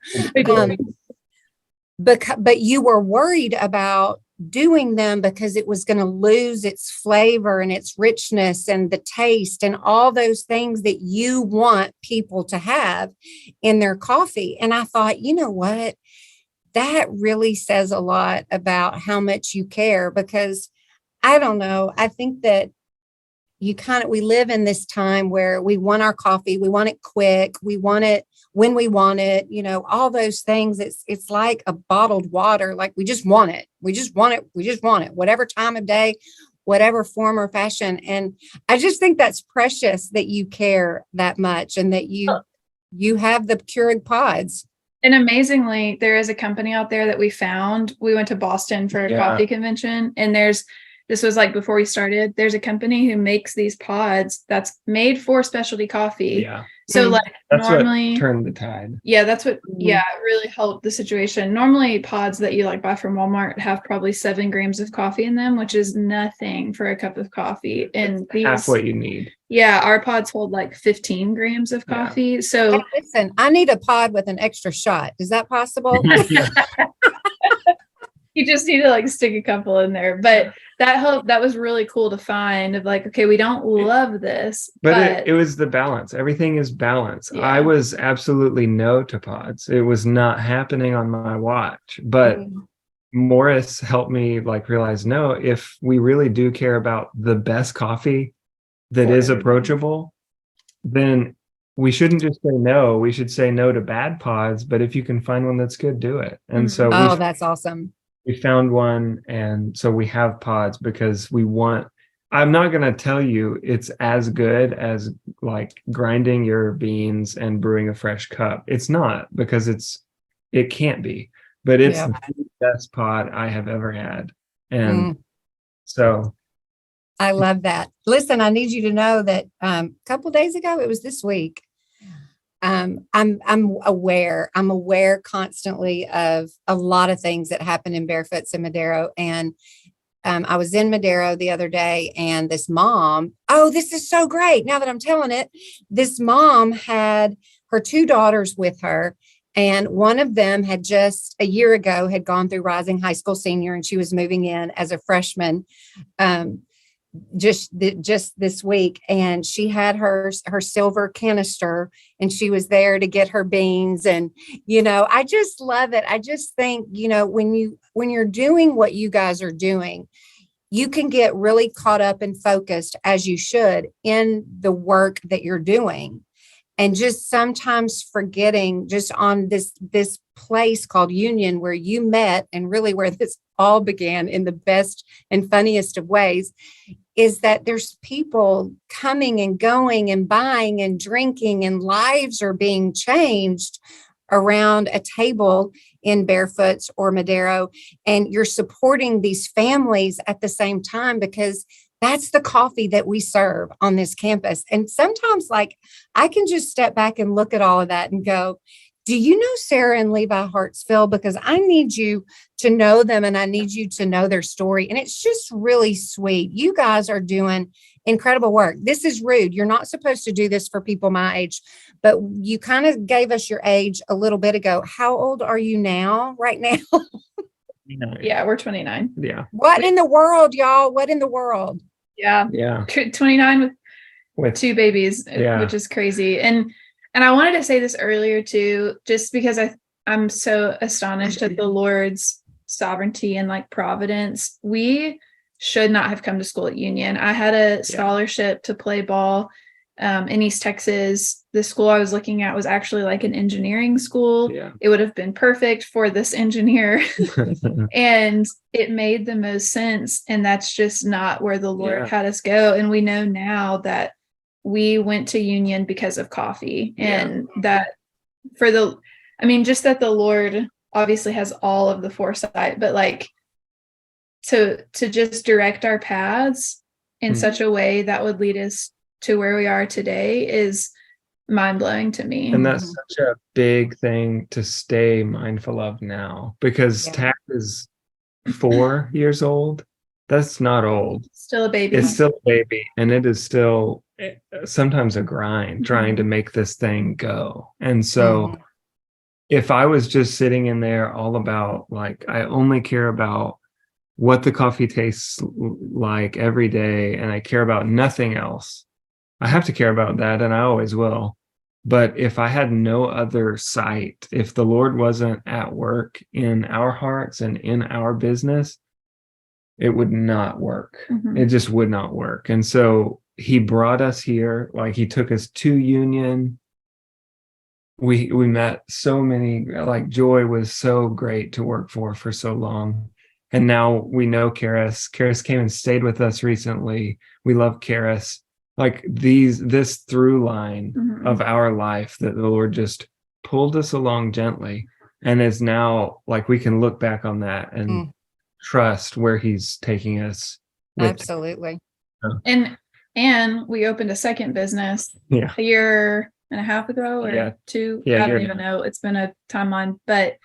[SPEAKER 1] But you were worried about doing them because it was going to lose its flavor and its richness and the taste and all those things that you want people to have in their coffee. And I thought, you know what? That really says a lot about how much you care, because I don't know. I think that we live in this time where we want our coffee. We want it quick. We want it when we want it, you know, all those things. It's like a bottled water. Like we just want it. We just want it. We just want it, whatever time of day, whatever form or fashion. And I just think that's precious that you care that much and that you have the Keurig pods.
[SPEAKER 2] And amazingly, there is a company out there that we found. We went to Boston for a coffee convention, and this was like before we started, there's a company who makes these pods that's made for specialty coffee.
[SPEAKER 3] Yeah.
[SPEAKER 2] So like
[SPEAKER 3] that's
[SPEAKER 2] normally
[SPEAKER 3] what turned the tide.
[SPEAKER 2] Yeah, that's what, it really helped the situation. Normally pods that you like buy from Walmart have probably 7 grams of coffee in them, which is nothing for a cup of coffee. And
[SPEAKER 3] half what you need.
[SPEAKER 2] Yeah, our pods hold like 15 grams of coffee. Yeah. So
[SPEAKER 1] hey, listen, I need a pod with an extra shot. Is that possible?
[SPEAKER 2] You just need to like stick a couple in there. But that was really cool to find of like, okay, we don't love this.
[SPEAKER 3] But it was the balance. Everything is balance.
[SPEAKER 2] Yeah.
[SPEAKER 3] I was absolutely no to pods. It was not happening on my watch. But Morris helped me like realize, no, if we really do care about the best coffee that is approachable, then we shouldn't just say no. We should say no to bad pods. But if you can find one that's good, do it. And so
[SPEAKER 1] that's awesome.
[SPEAKER 3] we found one, and so we have pods because I'm not going to tell you it's as good as like grinding your beans and brewing a fresh cup. It's not, because it can't be, but it's the best pod I have ever had. And so
[SPEAKER 1] I love that. Listen, I need you to know that a couple days ago, it was this week. I'm aware constantly of a lot of things that happen in Barefoots in Madero. And I was in Madero the other day, and this mom, this is so great. Now that I'm telling it, this mom had her two daughters with her. And one of them had just a year ago had gone through Rising High School Senior, and she was moving in as a freshman. Just this week, and she had her silver canister, and she was there to get her beans. And I just love it. I just think when you're doing what you guys are doing, you can get really caught up and focused, as you should, in the work that you're doing, and just sometimes forgetting just on this place called Union, where you met, and really where this all began in the best and funniest of ways, is that there's people coming and going and buying and drinking, and lives are being changed around a table in Barefoots or Madero. And you're supporting these families at the same time, because that's the coffee that we serve on this campus. And sometimes, like, I can just step back and look at all of that and go, do you know Sarah and Levi Hartsfield? Because I need you to know them, and I need you to know their story. And it's just really sweet. You guys are doing incredible work. This is rude. You're not supposed to do this for people my age, but you kind of gave us your age a little bit ago. How old are you now, right now?
[SPEAKER 2] Yeah, we're 29.
[SPEAKER 3] Yeah.
[SPEAKER 1] What in the world, y'all? What in the world?
[SPEAKER 2] Yeah. 29 with two babies, which is crazy. And I wanted to say this earlier too, just because I'm so astonished at the Lord's sovereignty and like providence. We should not have come to school at Union. I had a scholarship to play ball in East Texas. The school I was looking at was actually like an engineering school. Yeah. It would have been perfect for this engineer. And it made the most sense. And that's just not where the Lord had us go. And we know now that we went to Union because of coffee, and that just that the Lord obviously has all of the foresight, but like to just direct our paths in such a way that would lead us to where we are today is mind-blowing to me.
[SPEAKER 3] And that's such a big thing to stay mindful of now, because TAC is 4 years old. That's not old.
[SPEAKER 2] Still a baby.
[SPEAKER 3] It's still a baby. And it is still sometimes a grind trying to make this thing go. And so if I was just sitting in there all about, like, I only care about what the coffee tastes like every day, and I care about nothing else, I have to care about that, and I always will. But if I had no other sight, if the Lord wasn't at work in our hearts and in our business, it would not work. It just would not work. And so he brought us here, like he took us to Union. We met so many, like Joy was so great to work for so long. And now we know Karis. Karis came and stayed with us recently. We love Karis. Like this through line of our life that the Lord just pulled us along gently, and is now like we can look back on that and trust where he's taking us.
[SPEAKER 1] Absolutely.
[SPEAKER 2] And we opened a second business a year and a half ago or two. I don't even know. It's been a timeline, but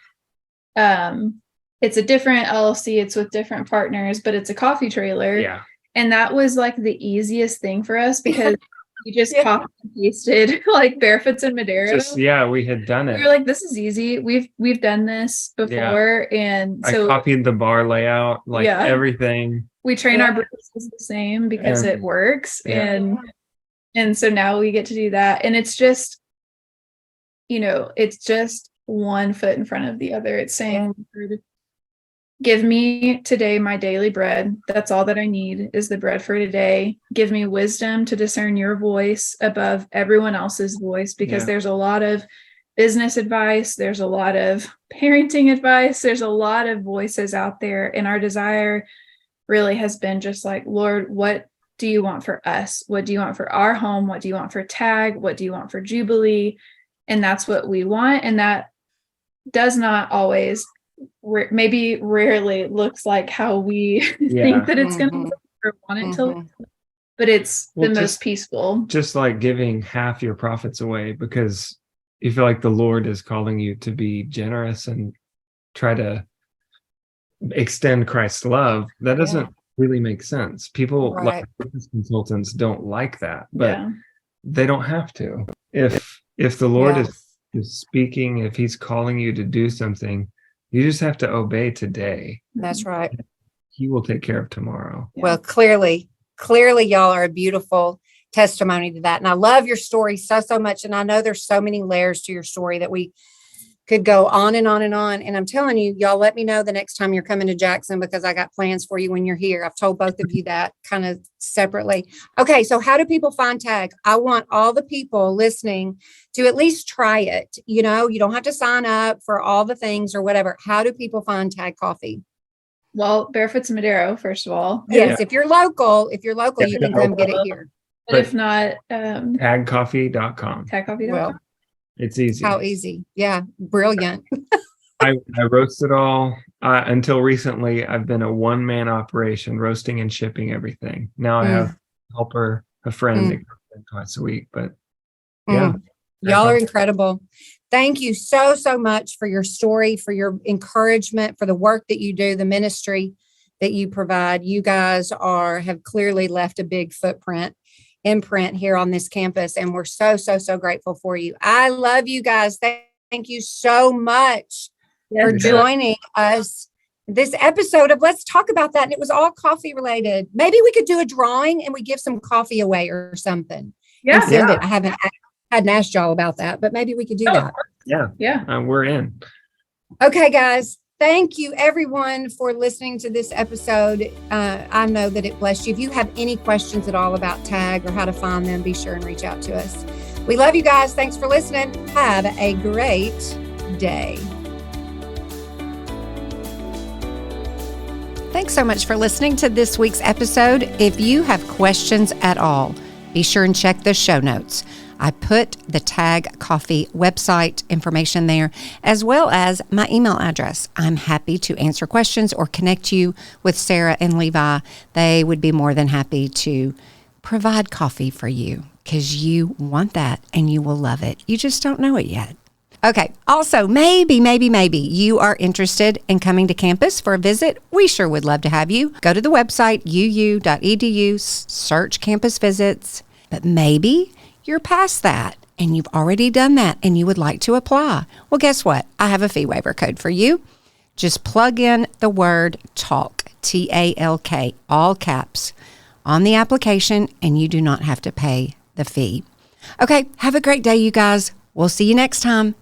[SPEAKER 2] it's a different LLC. It's with different partners, but it's a coffee trailer. Yeah. And that was like the easiest thing for us, because We just copied and pasted like Barefoots and Madero.
[SPEAKER 3] We had done it.
[SPEAKER 2] We were like, this is easy. We've done this before. And so
[SPEAKER 3] I copied the bar layout, like everything.
[SPEAKER 2] We train our baristas the same because it works. And so now we get to do that. And it's just, it's just one foot in front of the other. It's saying, give me today my daily bread. That's all that I need is the bread for today. Give me wisdom to discern your voice above everyone else's voice, because there's a lot of business advice. There's a lot of parenting advice. There's a lot of voices out there. And our desire really has been just like, Lord, what do you want for us? What do you want for our home? What do you want for TAG? What do you want for Jubilee? And that's what we want. And that does not always, maybe rarely looks like how we think that it's going to look or want it to look, but it's the most peaceful.
[SPEAKER 3] Just like giving half your profits away because you feel like the Lord is calling you to be generous and try to extend Christ's love. That doesn't really make sense. People like business consultants don't like that, but they don't have to. If the Lord is speaking, if he's calling you to do something, you just have to obey today.
[SPEAKER 1] That's right.
[SPEAKER 3] He will take care of tomorrow.
[SPEAKER 1] Well, clearly y'all are a beautiful testimony to that. And I love your story so much. And I know there's so many layers to your story that we could go on and on and on. And I'm telling you, y'all let me know the next time you're coming to Jackson, because I got plans for you when you're here. I've told both of you that kind of separately. Okay. So how do people find TAG? I want all the people listening to at least try it. You don't have to sign up for all the things or whatever. How do people find TAG Coffee?
[SPEAKER 2] Well, Barefoots and Madero, first of all.
[SPEAKER 1] Yes. If you're local, you can come get it here.
[SPEAKER 2] But if not,
[SPEAKER 3] tagcoffee.com.
[SPEAKER 2] Tagcoffee.com.
[SPEAKER 1] Well,
[SPEAKER 3] it's easy.
[SPEAKER 1] How easy. Yeah. Brilliant.
[SPEAKER 3] I roast it all. Until recently, I've been a one-man operation, roasting and shipping everything. Now I have a helper, a friend that comes in twice a week. But
[SPEAKER 1] y'all are incredible. Thank you so much for your story, for your encouragement, for the work that you do, the ministry that you provide. You guys have clearly left a big imprint here on this campus, and we're so grateful for you. I love you guys. Thank you so much for joining us this episode of Let's Talk About That. And it was all coffee related. Maybe we could do a drawing and we give some coffee away or something.
[SPEAKER 2] Yeah.
[SPEAKER 1] Send it. I hadn't asked y'all about that, but maybe we could do that.
[SPEAKER 3] Yeah. We're in.
[SPEAKER 1] Okay, guys. Thank you, everyone, for listening to this episode. I know that it blessed you. If you have any questions at all about TAG or how to find them, be sure and reach out to us. We love you guys. Thanks for listening. Have a great day. Thanks so much for listening to this week's episode. If you have questions at all, be sure and check the show notes. I put the TAG Coffee website information there, as well as my email address. I'm happy to answer questions or connect you with Sarah and Levi. They would be more than happy to provide coffee for you because you want that and you will love it. You just don't know it yet. Okay. Also, maybe you are interested in coming to campus for a visit. We sure would love to have you. Go to the website, uu.edu, search campus visits, but maybe you're past that and you've already done that and you would like to apply. Well, guess what? I have a fee waiver code for you. Just plug in the word TALK, TALK, all caps, on the application and you do not have to pay the fee. Okay, have a great day, you guys. We'll see you next time.